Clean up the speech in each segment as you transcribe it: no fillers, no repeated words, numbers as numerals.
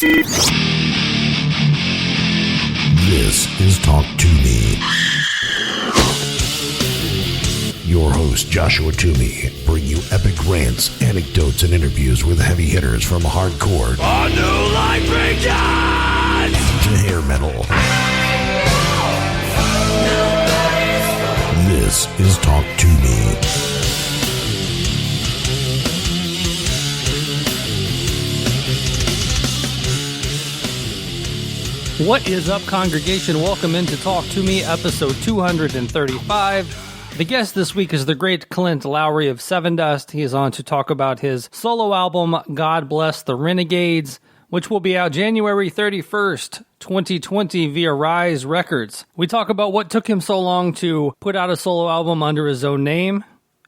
This is Talk to Me. Your host, Joshua Toomey, bring you epic rants, anecdotes, and interviews with heavy hitters from hardcore A new life begins! to hair metal. This is Talk to Me. What is up, congregation? Welcome into Talk to Me, episode 235. The guest this week is the great Clint Lowery of Sevendust. He is on to talk about his solo album, God Bless the Renegades, which will be out January 31st, 2020 via Rise Records. We talk about what took him so long to put out a solo album under his own name.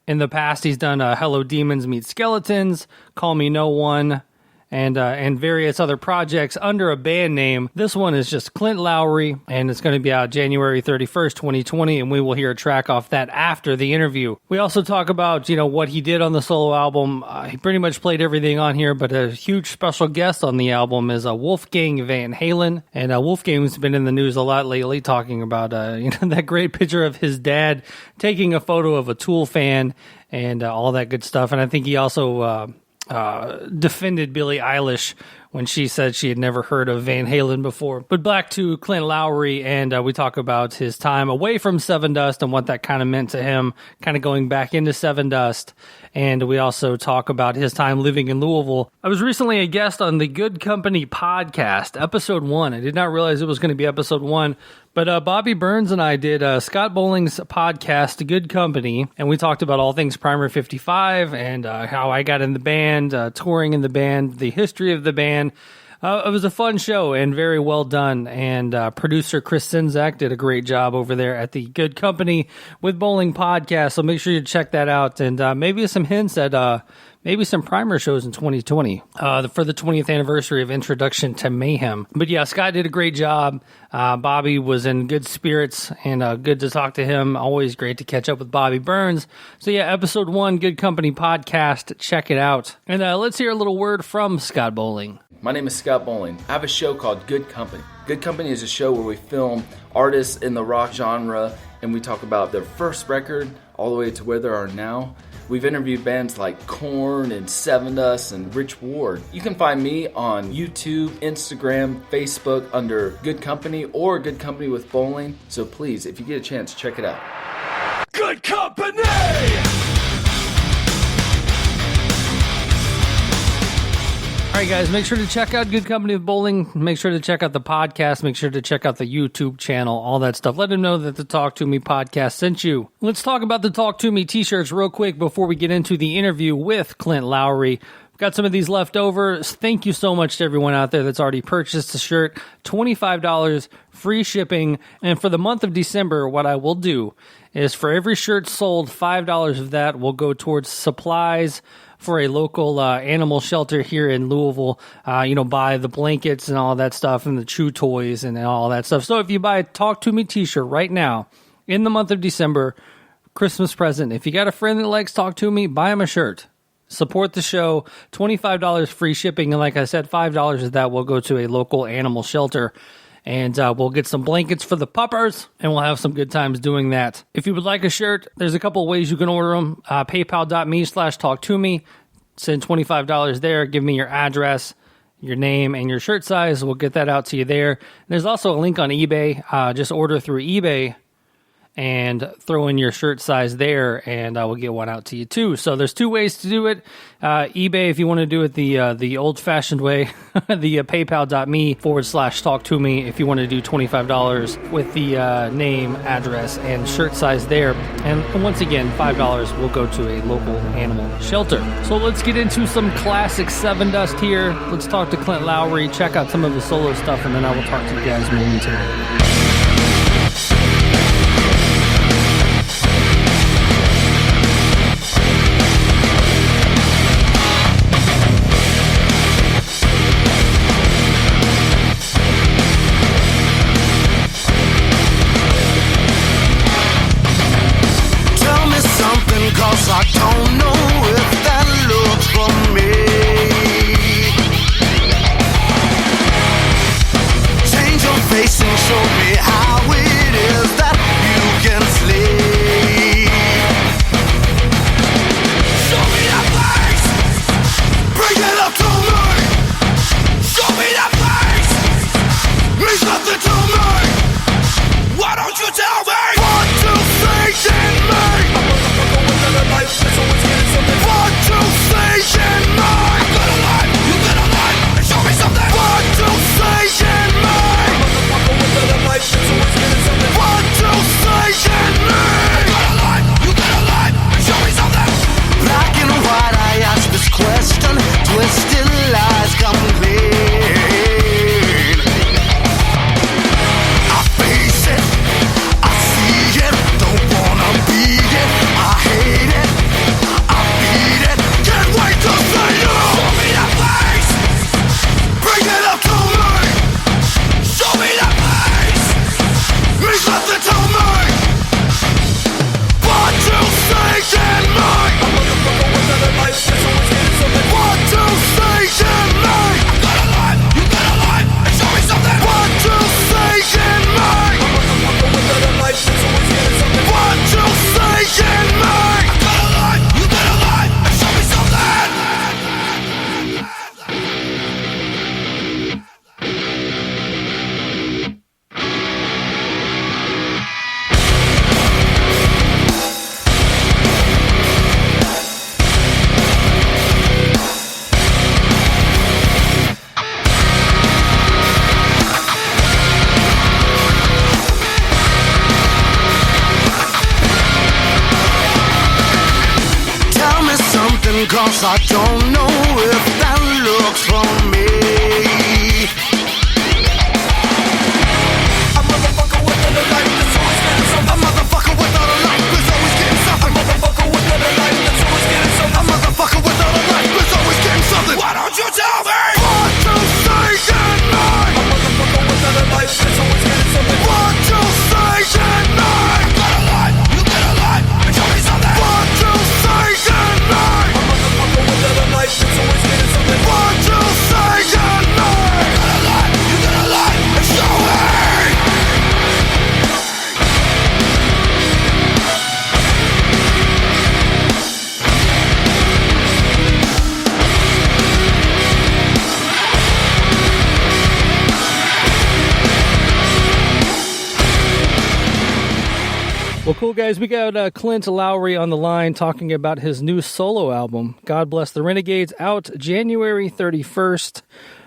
In the past, he's done Hello Demons Meet Skeletons, Call Me No One, and various other projects under a band name. This one is just Clint Lowery, and it's going to be out January 31st, 2020, and we will hear a track off that after the interview. We also talk about, what he did on the solo album. He pretty much played everything on here, but a huge special guest on the album is Wolfgang Van Halen, and Wolfgang's been in the news a lot lately, talking about that great picture of his dad taking a photo of a Tool fan and all that good stuff, and I think he also defended Billie Eilish when she said she had never heard of Van Halen before. But back to Clint Lowery, and we talk about his time away from Sevendust and what that kind of meant to him, kind of going back into Sevendust. And we also talk about his time living in Louisville. I was recently a guest on the Good Company podcast, episode 1. I did not realize it was going to be episode 1. But Bobby Burns and I did Scott Bowling's podcast, Good Company, and we talked about all things Primer 55 and how I got in the band, touring in the band, the history of the band. It was a fun show and very well done, and producer Chris Sinzak did a great job over there at the Good Company with Bowling podcast, so make sure you check that out, and maybe some hints at maybe some Primer shows in 2020 for the 20th anniversary of Introduction to Mayhem. But yeah, Scott did a great job. Bobby was in good spirits, and good to talk to him. Always great to catch up with Bobby Burns. So yeah, episode 1, Good Company podcast. Check it out. And let's hear a little word from Scott Bowling. My name is Scott Bowling. I have a show called Good Company. Good Company is a show where we film artists in the rock genre, and we talk about their first record all the way to where they are now. We've interviewed bands like Korn and Sevendust and Rich Ward. You can find me on YouTube, Instagram, Facebook under Good Company or Good Company with Bowling. So please, if you get a chance, check it out. Good company! All right, guys, make sure to check out Good Company with Bowling. Make sure to check out the podcast. Make sure to check out the YouTube channel, all that stuff. Let them know that the Talk to Me podcast sent you. Let's talk about the Talk to Me t-shirts real quick before we get into the interview with Clint Lowery. Got some of these left over. Thank you so much to everyone out there that's already purchased a shirt. $25, free shipping. And for the month of December, what I will do is for every shirt sold, $5 of that will go towards supplies for a local animal shelter here in Louisville, buy the blankets and all that stuff and the chew toys and all that stuff. So if you buy a Talk to Me t-shirt right now in the month of December, Christmas present, if you got a friend that likes Talk to Me, buy him a shirt. Support the show, $25 free shipping, and like I said, $5 of that will go to a local animal shelter. And we'll get some blankets for the puppers, and we'll have some good times doing that. If you would like a shirt, there's a couple of ways you can order them. PayPal.me/talktome. Send $25 there. Give me your address, your name, and your shirt size. We'll get that out to you there. There's also a link on eBay. Just order through eBay and throw in your shirt size there, and I will get one out to you too. So there's two ways to do it. eBay, if you want to do it the old-fashioned way, the paypal.me/talk-to-me if you want to do $25 with the name, address, and shirt size there. And once again, $5 will go to a local animal shelter. So let's get into some classic Sevendust here. Let's talk to Clint Lowery, check out some of the solo stuff, and then I will talk to you guys momentarily. I don't know if that looks for me. A motherfucker without a life that's always getting something. A motherfucker without a life is always getting something. A motherfucker without a life that's always getting something. A motherfucker without a life is always getting something. Why don't you tell me? What you say tonight? A motherfucker without a life that's always getting something. What you say tonight? You got a life, you got a life, and tell me something. What you say tonight? A motherfucker without a life that's always getting something. What you say tonight? You got a life, you got a life, and show me. Well, cool, guys. We got Clint Lowery on the line talking about his new solo album, God Bless the Renegades, out January 31st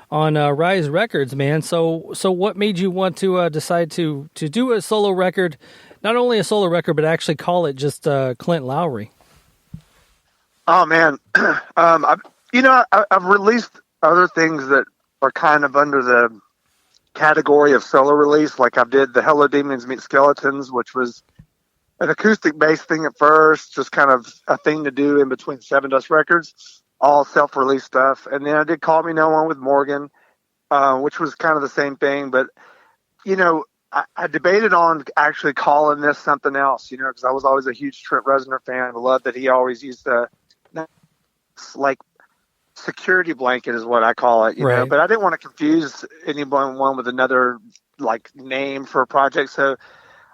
on Rise Records, man. So what made you want to decide to do a solo record, not only a solo record, but actually call it just Clint Lowery? Oh, man. I've released other things that are kind of under the category of solo release. Like I did the Hello Demons Meet Skeletons, which was an acoustic-based thing at first, just kind of a thing to do in between Sevendust records, all self-release stuff. And then I did Call Me No One with Morgan, which was kind of the same thing. But, I debated on actually calling this something else, because I was always a huge Trent Reznor fan. I love that he always used to, like, security blanket is what I call it, you know. But I didn't want to confuse anyone with another, like, name for a project. So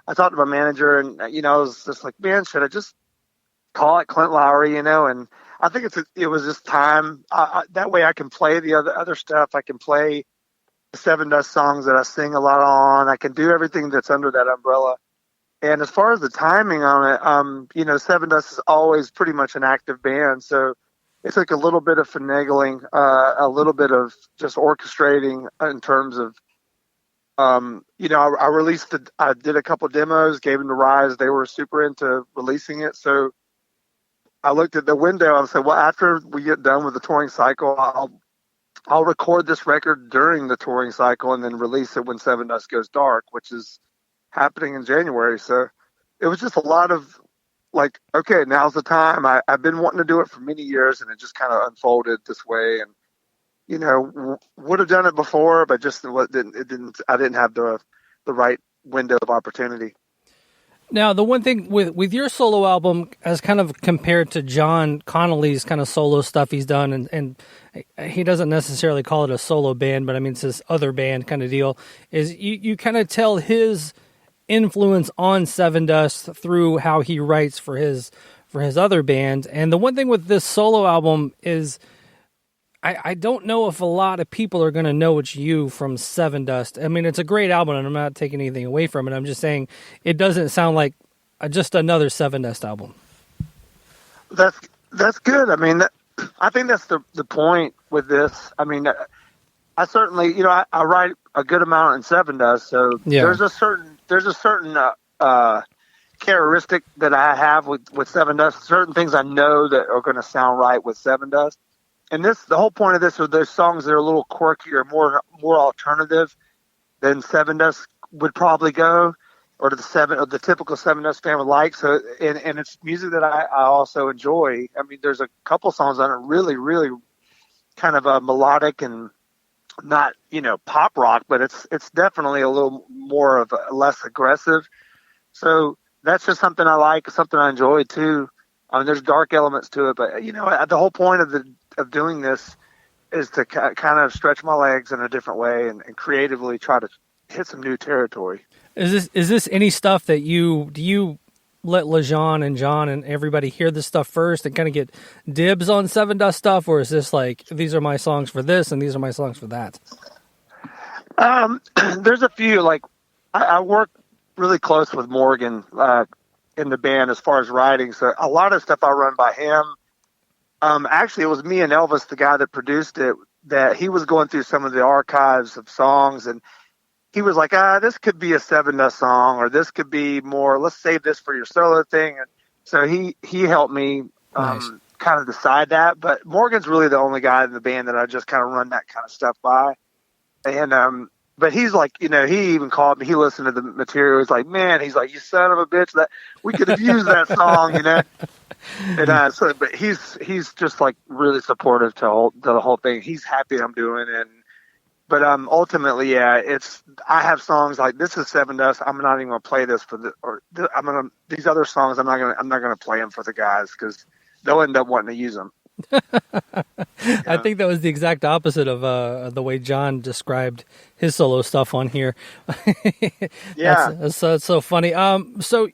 I talked to my manager, and I was just like, man, should I just call it Clint Lowery? And I think it was just time. That way, I can play the other stuff. I can play the Sevendust songs that I sing a lot on. I can do everything that's under that umbrella. And as far as the timing on it, Sevendust is always pretty much an active band, so it took a little bit of finagling, a little bit of just orchestrating in terms of. I did a couple demos, gave them to Rise. They were super into releasing it. So I looked at the window and said, well, after we get done with the touring cycle, I'll record this record during the touring cycle and then release it when Sevendust goes dark, which is happening in January. So it was just a lot of like, okay, now's the time. I've been wanting to do it for many years, and it just kind of unfolded this way. And would have done it before, but just I didn't have the right window of opportunity. Now, the one thing with your solo album, as kind of compared to John Connolly's kind of solo stuff he's done, and he doesn't necessarily call it a solo band, but I mean, it's this other band kind of deal, is you kind of tell his influence on Sevendust through how he writes for his other band. And the one thing with this solo album is, I don't know if a lot of people are going to know it's you from Sevendust. I mean, it's a great album, and I'm not taking anything away from it. I'm just saying it doesn't sound like just another Sevendust album. That's good. I mean, I think that's the point with this. I mean, I certainly, I write a good amount in Sevendust, so there's a certain characteristic that I have with Sevendust. Certain things I know that are going to sound right with Sevendust. And the whole point of this are those songs that are a little quirkier, more alternative than Sevendust would probably go, or the typical Sevendust fan would like. So, and it's music that I also enjoy. I mean, there's a couple songs on it really, really kind of melodic and not pop rock, but it's definitely a little more of a less aggressive. So that's just something I like, something I enjoy too. I mean, there's dark elements to it, but the whole point of doing this is to kind of stretch my legs in a different way and creatively try to hit some new territory. Is this any stuff that do you let LeJean and John and everybody hear this stuff first and kind of get dibs on Sevendust stuff, or is this like, these are my songs for this and these are my songs for that? There's a few, like I work really close with Morgan in the band as far as writing, so a lot of stuff I run by him. Actually, it was me and Elvis, the guy that produced it, that he was going through some of the archives of songs, and he was like, this could be a Sevendust song, or this could be more, let's save this for your solo thing. And so he helped me kind kind of decide that. But Morgan's really the only guy in the band that I just kind of run that kind of stuff by. And but he's like, he even called me. He listened to the material. He's like, man, he's like, you son of a bitch, that we could have used that song, And but he's just like really supportive to the whole thing. He's happy I'm doing it. But ultimately, yeah, I have songs like this is Sevendust. I'm not even gonna play this these other songs. I'm not gonna play them for the guys because they'll end up wanting to use them. I think that was the exact opposite of the way John described his solo stuff on here. Yeah, that's so funny. So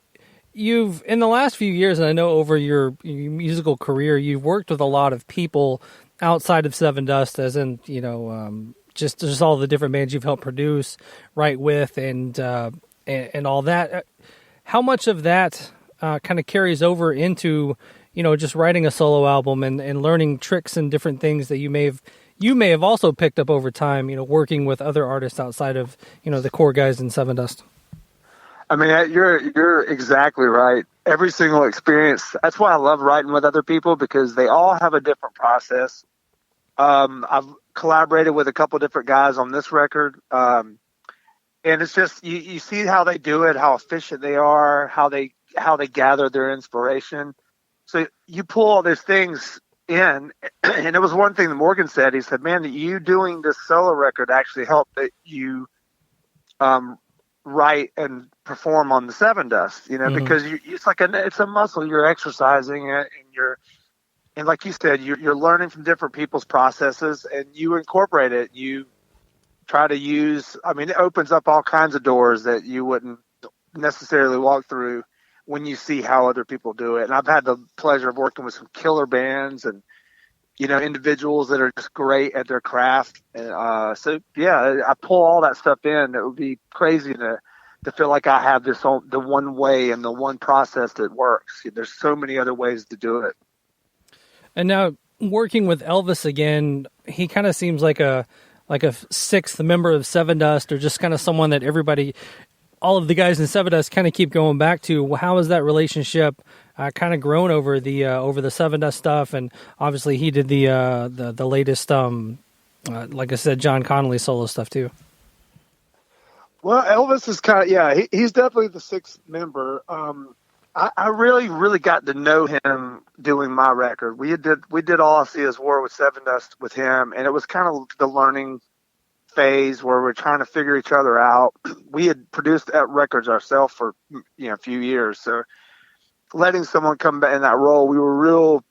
you've in the last few years, and I know over your musical career, you've worked with a lot of people outside of Sevendust, as in just all the different bands you've helped produce, write with, and all that. How much of that kind of carries over into just writing a solo album and learning tricks and different things that you may have also picked up over time, working with other artists outside of, the core guys in Sevendust? I mean, you're exactly right. Every single experience. That's why I love writing with other people because they all have a different process. I've collaborated with a couple different guys on this record. And it's just, you see how they do it, how efficient they are, how they gather their inspiration. So you pull all these things in, and it was one thing that Morgan said. He said, man, you doing this solo record actually helped that you write and perform on the Sevendust, because it's a muscle. You're exercising it, and like you said, you're learning from different people's processes, and you incorporate it. You try to use, it opens up all kinds of doors that you wouldn't necessarily walk through when you see how other people do it. And I've had the pleasure of working with some killer bands and, individuals that are just great at their craft. And so, yeah, I pull all that stuff in. It would be crazy to feel like I have the one way and the one process that works. There's so many other ways to do it. And now working with Elvis again, he kind of seems like a sixth member of Sevendust, or just kind of someone that all of the guys in Sevendust kind of keep going back to. How has that relationship kind of grown over the Sevendust stuff? And obviously he did the latest, like I said, John Connolly solo stuff too. Well, Elvis is he's definitely the sixth member. I really, really got to know him doing my record. We did All I See Is War with Sevendust with him, and it was kind of the learning phase where we're trying to figure each other out. We had produced records ourselves for a few years, so letting someone come back in that role, we were real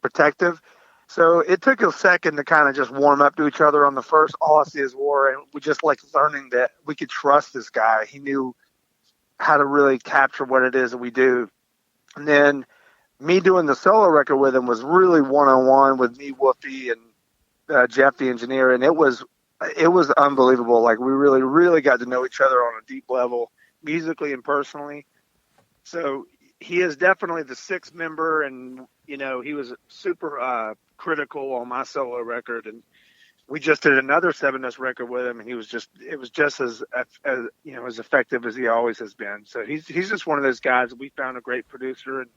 protective. So it took a second to kind of just warm up to each other on the first All I See Is War, and we just learning that we could trust this guy. He knew how to really capture what it is that we do. And then me doing the solo record with him was really one-on-one with me, Woofy, and Jeff the engineer, and it was unbelievable. Like, we really, really got to know each other on a deep level, musically and personally. So he is definitely the sixth member, and he was super critical on my solo record, and we just did another Sevendust record with him, and it was just as effective as he always has been. So he's just one of those guys. We found a great producer, and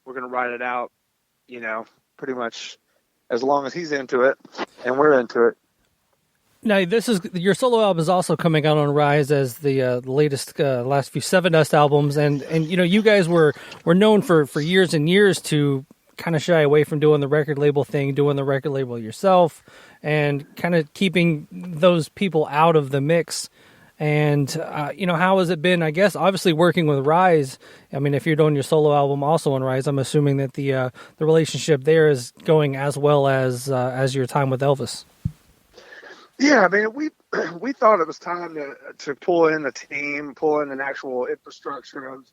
we're going to ride it out, pretty much as long as he's into it, and we're into it. Now, your solo album is also coming out on Rise as the latest, last few Sevendust albums, and you guys were known for years and years to kind of shy away from doing the record label thing, doing the record label yourself, and kind of keeping those people out of the mix. And, how has it been, I guess, obviously working with Rise? I mean, if you're doing your solo album also on Rise, I'm assuming that the relationship there is going as well as your time with Elvis. Yeah, I mean, we thought it was time to pull in the team, pull in an actual infrastructure of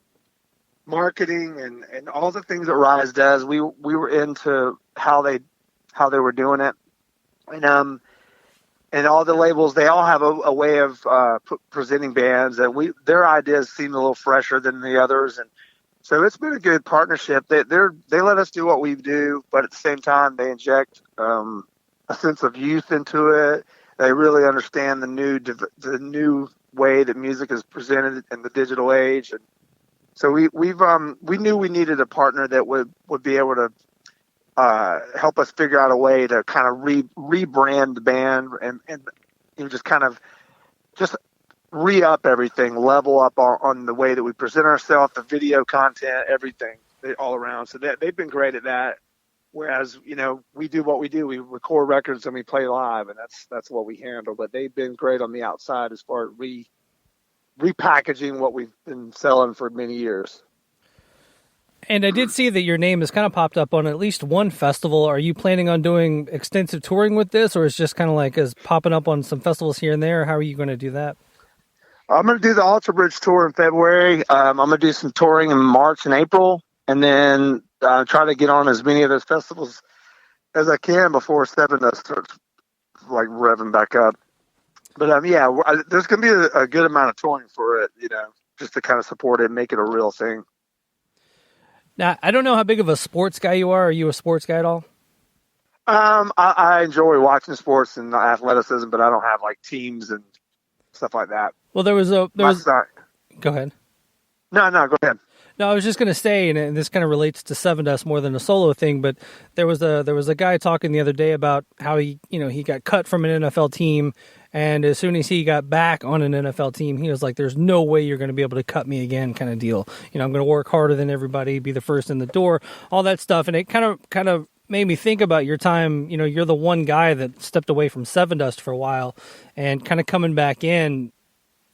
marketing and all the things that Rise does. We were into how they were doing it, and all the labels, they all have a way of presenting bands, and their ideas seem a little fresher than the others, and so it's been a good partnership. They let us do what we do, but at the same time they inject a sense of youth into it. They really understand the new way that music is presented in the digital age, and so we knew we needed a partner that would be able to help us figure out a way to kind of rebrand the band and just kind of just re-up everything, level up on the way that we present ourselves, the video content, everything all around. So they've been great at that. Whereas, we do what we do. We record records and we play live, and that's what we handle. But they've been great on the outside as far as repackaging what we've been selling for many years. And I did see that your name has kind of popped up on at least one festival. Are you planning on doing extensive touring with this, or is just kind of like as popping up on some festivals here and there? How are you going to do that? I'm going to do the Alter Bridge tour in February. I'm going to do some touring in March and April, and then try to get on as many of those festivals as I can before Sevendust starts like revving back up. But there's going to be a good amount of touring for it, just to kind of support it and make it a real thing. Now, I don't know how big of a sports guy you are. Are you a sports guy at all? I enjoy watching sports and athleticism, but I don't have like teams and stuff like that. Well, there was. Go ahead. No, go ahead. No, I was just going to say, and this kind of relates to Sevendust more than a solo thing, but there was a guy talking the other day about how he got cut from an NFL team, and as soon as he got back on an NFL team, he was like, "There's no way you're going to be able to cut me again," kind of deal. I'm going to work harder than everybody, be the first in the door, all that stuff, and it kind of made me think about your time. You're the one guy that stepped away from Sevendust for a while, and kind of coming back in.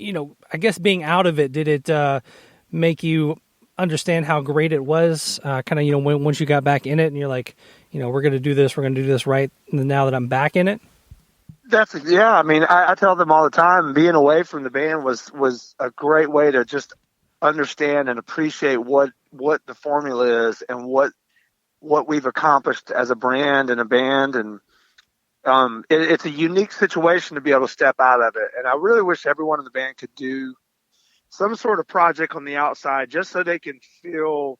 I guess being out of it, did it make you understand how great it was? Once you got back in it, and you're like, we're going to do this right now that I'm back in it. I tell them all the time, being away from the band was a great way to just understand and appreciate what the formula is and what we've accomplished as a brand and a band. And it's a unique situation to be able to step out of it. And I really wish everyone in the band could do some sort of project on the outside just so they can feel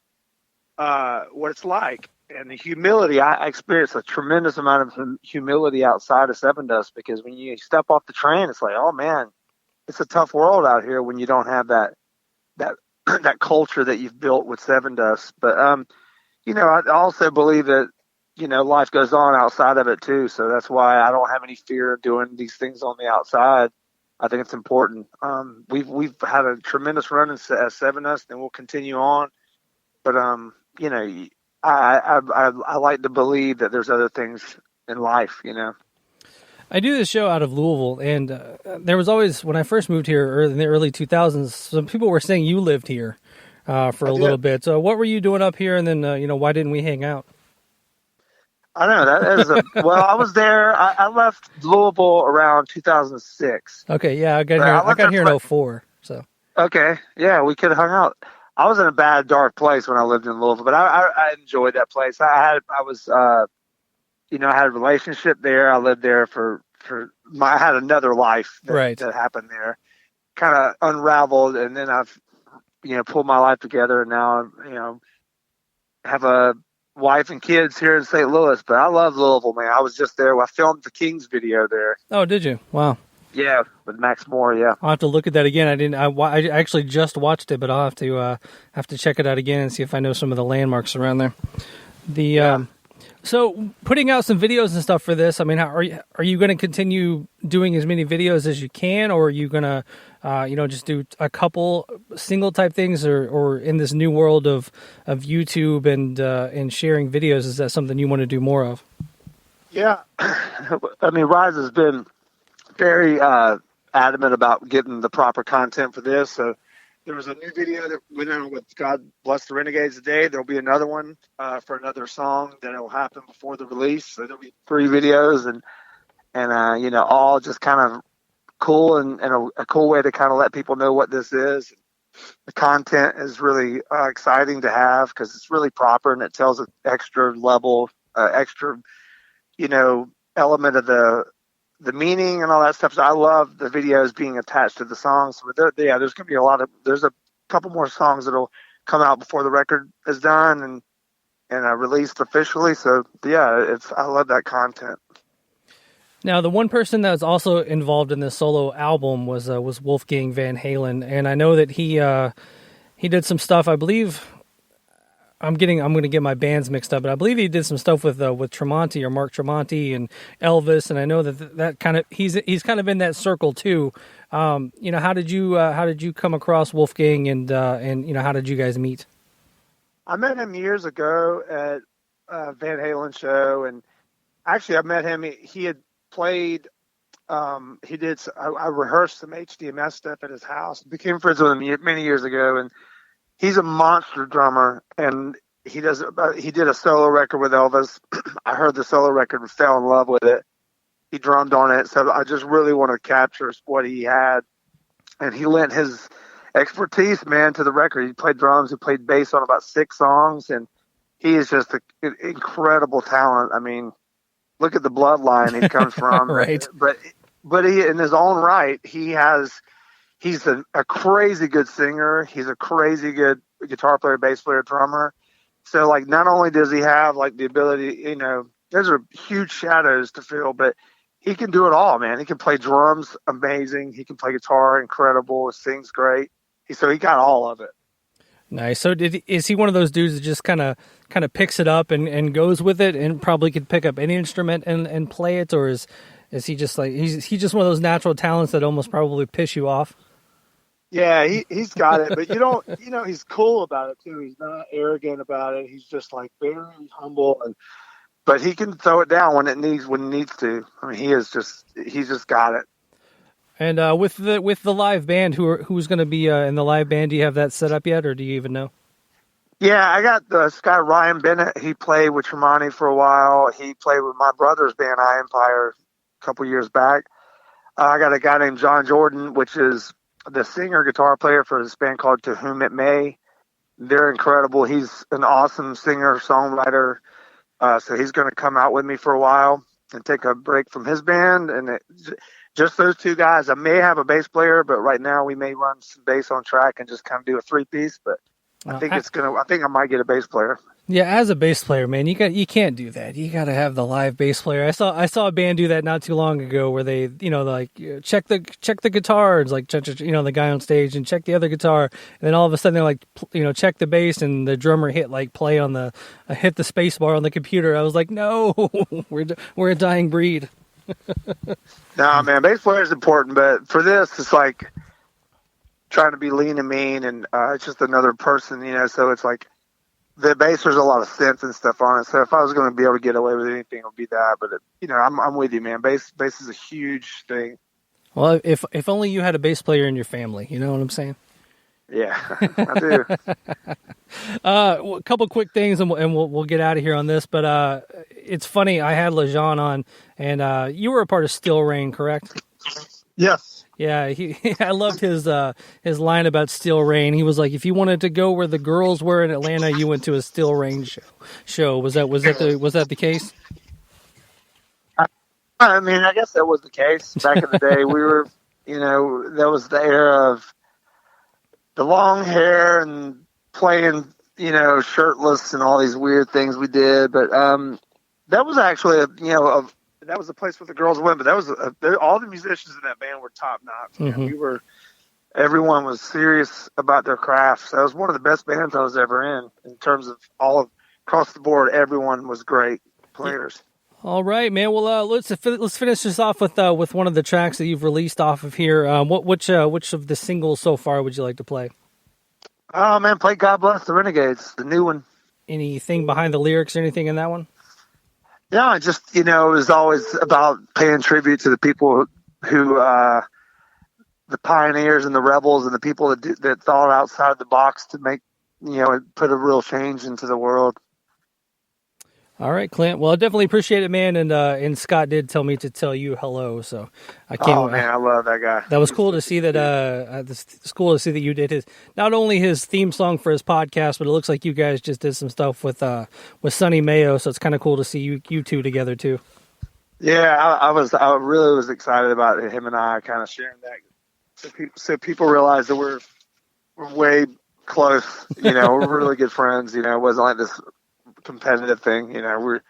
what it's like. And the humility, I experienced a tremendous amount of humility outside of Sevendust, because when you step off the train, it's like, oh man, it's a tough world out here when you don't have that culture that you've built with Sevendust. But, I also believe that, life goes on outside of it too. So that's why I don't have any fear of doing these things on the outside. I think it's important. We've had a tremendous run at Sevendust, and we'll continue on. But I like to believe that there's other things in life. I do this show out of Louisville, and there was always, when I first moved here in the early 2000s, some people were saying you lived here for a little bit. So what were you doing up here? And then why didn't we hang out? I know that is I was there. I left Louisville around 2006. Okay, yeah, I got here in 2004. So okay, yeah, we could have hung out. I was in a bad, dark place when I lived in Louisville, but I enjoyed that place. I had a relationship there. I lived there I had another life that happened there, kind of unraveled, and then I've pulled my life together, and now have a wife and kids here in St. Louis. But I love Louisville, man. I was just there. I filmed the Kings video there. Oh, did you? Wow. Yeah, with Max Moore. Yeah, I'll have to look at that again. I actually just watched it, but I'll have to check it out again and see if I know some of the landmarks around there. So putting out some videos and stuff for this. I mean, are you going to continue doing as many videos as you can, or are you going to just do a couple single type things, or in this new world of YouTube and sharing videos, is that something you want to do more of? Yeah, I mean, Rise has been very adamant about getting the proper content for this. So there was a new video that went out with God Bless the Renegades today. There'll be another one for another song that will happen before the release. So there'll be 3 videos and all just kind of cool and a cool way to kind of let people know what this is. The content is really exciting to have because it's really proper and it tells an extra level, element of the meaning and all that stuff. So I love the videos being attached to the songs. So there's going to be there's a couple more songs that'll come out before the record is done and released officially. So yeah, I love that content. Now, the one person that was also involved in this solo album was Wolfgang Van Halen, and I know that he did some stuff. I believe I'm going to get my bands mixed up, but I believe he did some stuff with Tremonti or Mark Tremonti and Elvis, and I know that kind of he's kind of in that circle too. How did you come across Wolfgang, and how did you guys meet? I met him years ago at Van Halen show, and actually I met him. He had played. I rehearsed some HDMS stuff at his house. Became friends with him many years ago, and he's a monster drummer. And he did a solo record with Elvis. I heard the solo record and fell in love with it. He drummed on it, so I just really want to capture what he had. And he lent his expertise, man, to the record. He played drums, he played bass on about 6 songs, and he is just an incredible talent. I mean, look at the bloodline he comes from. Right. But he, in his own right, he's a crazy good singer. He's a crazy good guitar player, bass player, drummer. So, like, not only does he have, like, the ability, those are huge shadows to fill, but he can do it all, man. He can play drums, amazing. He can play guitar, incredible. Sings great. So he got all of it. Nice. So is he one of those dudes that just kind of picks it up and goes with it, and probably could pick up any instrument and play it, or is he just like he's just one of those natural talents that almost probably piss you off? Yeah, he's got it, but he's cool about it too. He's not arrogant about it. He's just like very humble, but he can throw it down when it needs to. I mean, he's just got it. And with the live band, who's going to be in the live band? Do you have that set up yet, or do you even know? Yeah, I got this guy Ryan Bennett. He played with Tremonti for a while. He played with my brother's band, I Empire, a couple years back. I got a guy named John Jordan, which is the singer guitar player for this band called To Whom It May. They're incredible. He's an awesome singer songwriter. So he's going to come out with me for a while and take a break from his band, and just those 2 guys. I may have a bass player, but right now we may run some bass on track and just kind of do a 3-piece. But I think I might get a bass player. Yeah, as a bass player, man, you can't do that. You got to have the live bass player. I saw a band do that not too long ago, where they, check the guitars, like, the guy on stage, and check the other guitar, and then all of a sudden they're like, check the bass, and the drummer hit play on hit the space bar on the computer. I was like, no, we're a dying breed. No, man, bass player is important, but for this, it's like trying to be lean and mean, and it's just another person, so it's like the bass, there's a lot of synth and stuff on it. So if I was going to be able to get away with anything, it would be that. But I'm with you, man. Bass is a huge thing. Well, if only you had a bass player in your family, you know what I'm saying? Yeah, I do. A couple quick things, and we'll get out of here on this. But it's funny, I had LeJean on, and you were a part of Still Rain, correct? Yes. Yeah, I loved his line about Still Rain. He was like, if you wanted to go where the girls were in Atlanta, you went to a Still Rain show. Was that the case? I mean, I guess that was the case back in the day. We were, that was the era of the long hair and playing, shirtless and all these weird things we did. But that was actually that was the place where the girls went, but that was all the musicians in that band were top notch. Mm-hmm. Everyone was serious about their craft. So it was one of the best bands I was ever in terms of across the board. Everyone was great players. All right, man. Well, let's finish this off with one of the tracks that you've released off of here. Which of the singles so far would you like to play? Oh man, play "God Bless the Renegades," the new one. Anything behind the lyrics or anything in that one? Yeah, just, it was always about paying tribute to the people who the pioneers and the rebels and the people that thought outside the box to make, put a real change into the world. All right, Clint. Well, I definitely appreciate it, man. And Scott did tell me to tell you hello, so I can't. Oh man, I love that guy. That was cool to see that. It's cool to see that you did not only his theme song for his podcast, but it looks like you guys just did some stuff with Sonny Mayo. So it's kind of cool to see you two together too. Yeah, I really was excited about him and I kind of sharing that, so people realize that we're way close. We're really good friends. It wasn't like this competitive thing. We're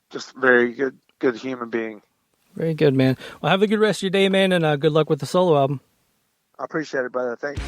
just very good human being. Very good, man. Well, have a good rest of your day, man, and good luck with the solo album. I appreciate it, brother. Thanks.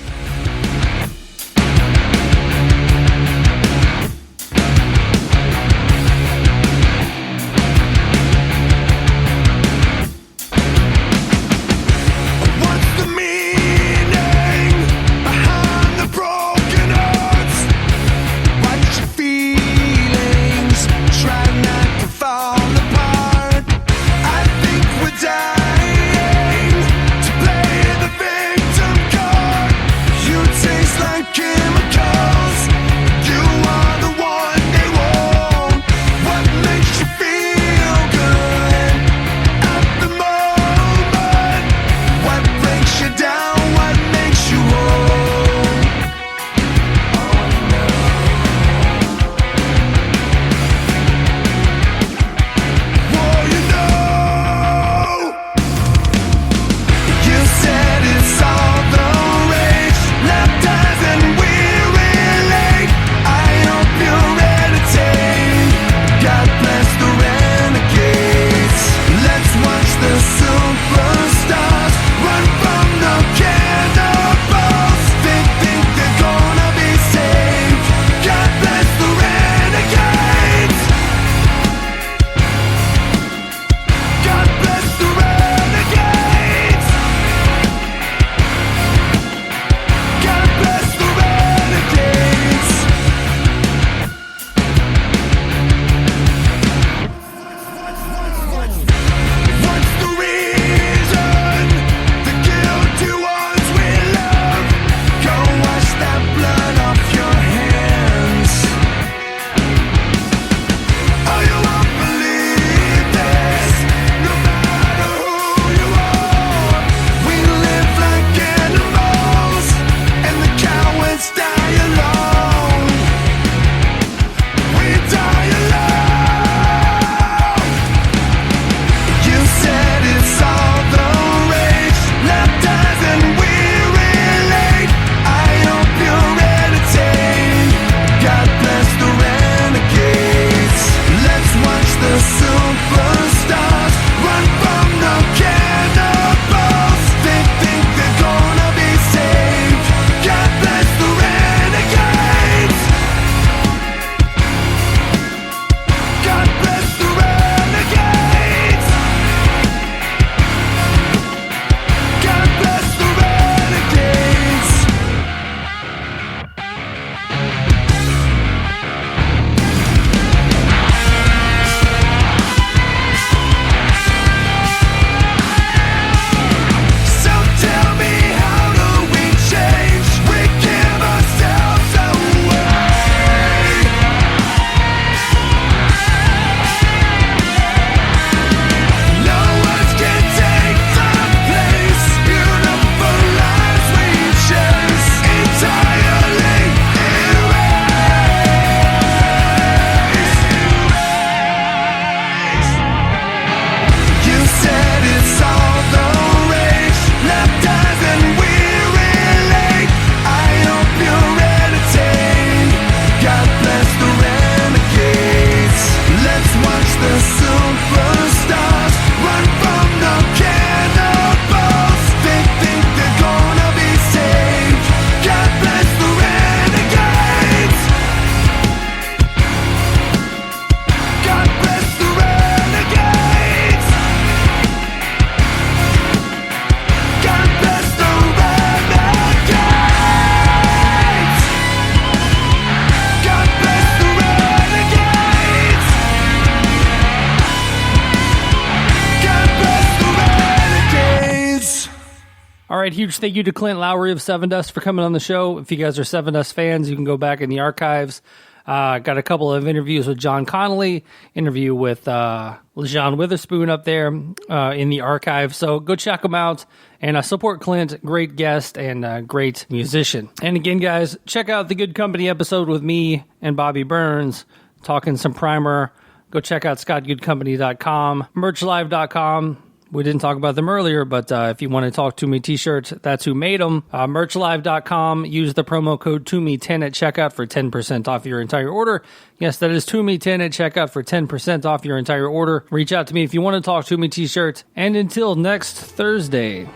right, huge thank you to Clint Lowery of Sevendust for coming on the show. If you guys are Sevendust fans, you can go back in the archives. Got a couple of interviews with John Connolly, interview with LeJean Witherspoon up there in the archive. So go check them out and support Clint. Great guest and great musician. And again, guys, check out the Good Company episode with me and Bobby Burns talking some primer. Go check out scottgoodcompany.com, merchlive.com. We didn't talk about them earlier, but if you want to talk to me t-shirts, that's who made them. Merchlive.com. Use the promo code TOME10 at checkout for 10% off your entire order. Yes, that is TOME10 at checkout for 10% off your entire order. Reach out to me if you want to talk to me t-shirts. And until next Thursday,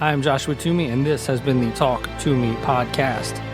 I am Joshua Toomey, and this has been the Talk to Me podcast.